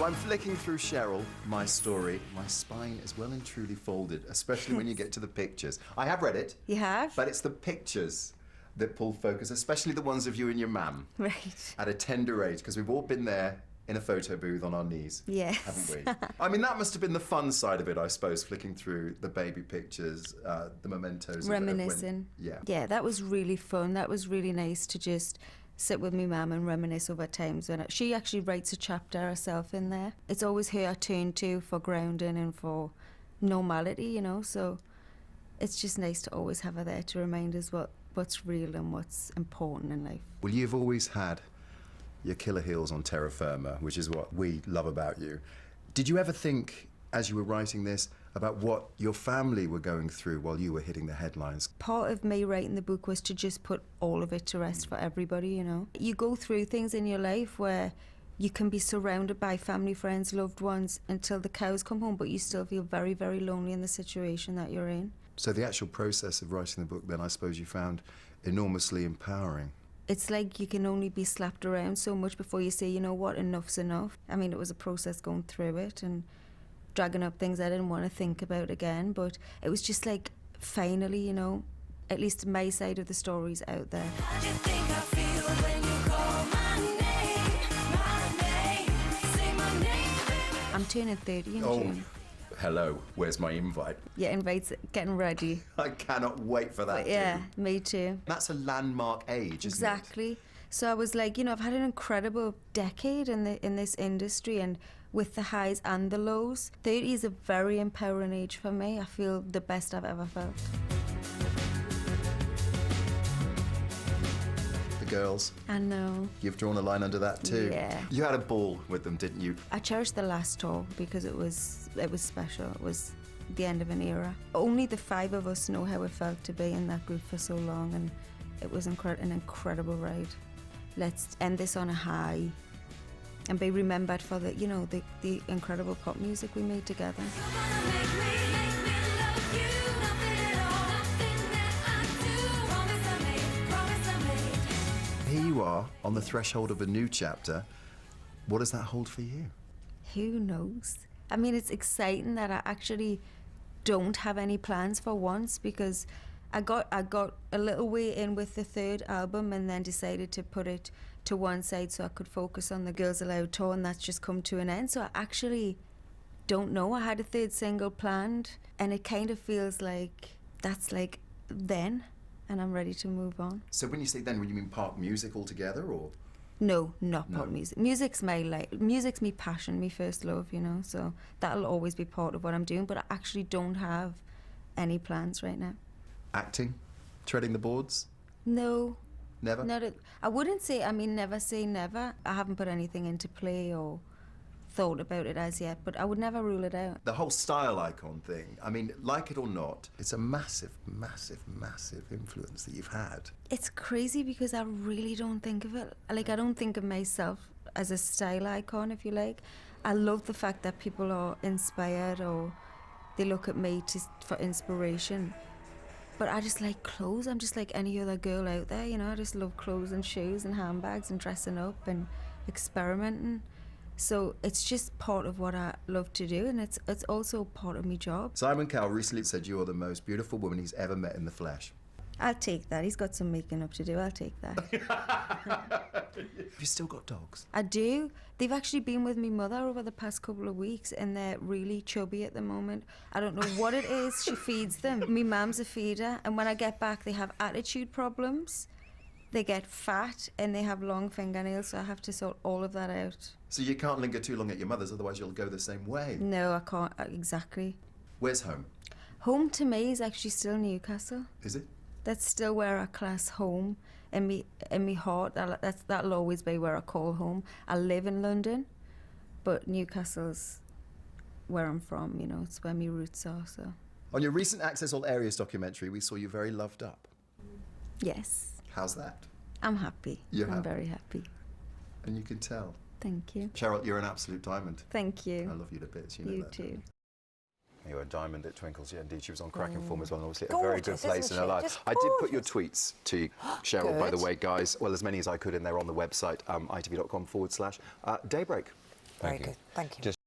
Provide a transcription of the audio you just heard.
I'm flicking through Cheryl, my story. My spine is well and truly folded, especially when you get to the pictures. I have read it. You have? But it's the pictures that pull focus, especially the ones of you and your mum. Right. At a tender age, because we've all been there in a photo booth on our knees. Yes. Haven't we? I mean, that must have been the fun side of it, I suppose, flicking through the baby pictures, the mementos. Reminiscing. Yeah. Yeah, that was really fun. That was really nice to just sit with my mum and reminisce over times when she actually writes a chapter herself in there. It's always her I turn to for grounding and for normality, you know, so it's just nice to always have her there to remind us what's real and what's important in life. Well, you've always had your killer heels on terra firma, which is what we love about you. Did you ever think, as you were writing this, about what your family were going through while you were hitting the headlines? Part of me writing the book was to just put all of it to rest for everybody, you know. You go through things in your life where you can be surrounded by family, friends, loved ones until the cows come home, but you still feel very, very lonely in the situation that you're in. So the actual process of writing the book, then, I suppose you found enormously empowering. It's like you can only be slapped around so much before you say, you know what, enough's enough. I mean, it was a process going through it and dragging up things I didn't want to think about again, but it was just like, finally, you know, at least my side of the story's out there. How do you think I feel when you call my name, say my name, baby? I'm turning 30 in June. Hello, where's my invite? Yeah, invites getting ready. I cannot wait for that. But yeah, me too. That's a landmark age, isn't Exactly. So I was like, you know, I've had an incredible decade in this industry, and with the highs and the lows. 30 is a very empowering age for me. I feel the best I've ever felt. it? The girls, I know. you've drawn a line under that too. Yeah. You had a ball with them, didn't you? I cherished the last tour because it was special. It was the end of an era. Only the 5 of us know how it felt to be in that group for so long, and it was an incredible ride. Let's end this on a high and be remembered for the, you know, the incredible pop music we made together. You wanna make me love you, nothing at all, nothing that I do. Promise I made. Here you are on the threshold of a new chapter. What does that hold for you? Who knows? I mean, it's exciting that I actually don't have any plans for once, because I got a little way in with the 3rd album and then decided to put it to one side so I could focus on the Girls Aloud tour, and that's just come to an end. So I actually don't know. I had a 3rd single planned, and it kind of feels like that's like then, and I'm ready to move on. So when you say then, would you mean pop music altogether, or? No, not pop No. music. Music's my life. Music's me passion, me first love, you know, so that'll always be part of what I'm doing, but I actually don't have any plans right now. Acting? Treading the boards? No. Never? I wouldn't say, I mean, never say never. I haven't put anything into play or thought about it as yet, but I would never rule it out. The whole style icon thing, I mean, like it or not, it's a massive, massive, massive influence that you've had. It's crazy because I really don't think of it. Like, I don't think of myself as a style icon, if you like. I love the fact that people are inspired or they look at me for inspiration. But I just like clothes. I'm just like any other girl out there, you know. I just love clothes and shoes and handbags and dressing up and experimenting. So it's just part of what I love to do, and it's also part of my job. Simon Cowell recently said you are the most beautiful woman he's ever met in the flesh. I'll take that. He's got some making up to do. I'll take that. Have you still got dogs? I do. They've actually been with me mother over the past couple of weeks, and they're really chubby at the moment. I don't know what it is. She feeds them. Me mum's a feeder, and when I get back, they have attitude problems. They get fat, and they have long fingernails, so I have to sort all of that out. So you can't linger too long at your mother's, otherwise you'll go the same way. No, I can't. Exactly. Where's home? Home to me is actually still Newcastle. Is it? That's still where I class home in me heart. That'll always be where I call home. I live in London, but Newcastle's where I'm from, you know. It's where my roots are, so. On your recent Access All Areas documentary, we saw you very loved up. Yes. How's that? I'm happy. You're I'm happy? very happy. And you can tell. Thank you. Cheryl, you're an absolute diamond. Thank I you. love you to bits, you know You that. too. You're a diamond that twinkles. Yeah, indeed, she was on cracking form as well, and obviously a Gorgeous, very good place isn't in her she? life. Just I did put your tweets to Cheryl, by the Good. way, guys. Well, as many as I could in there on the website, itv.com/Daybreak. Very you. good. Thank you. Just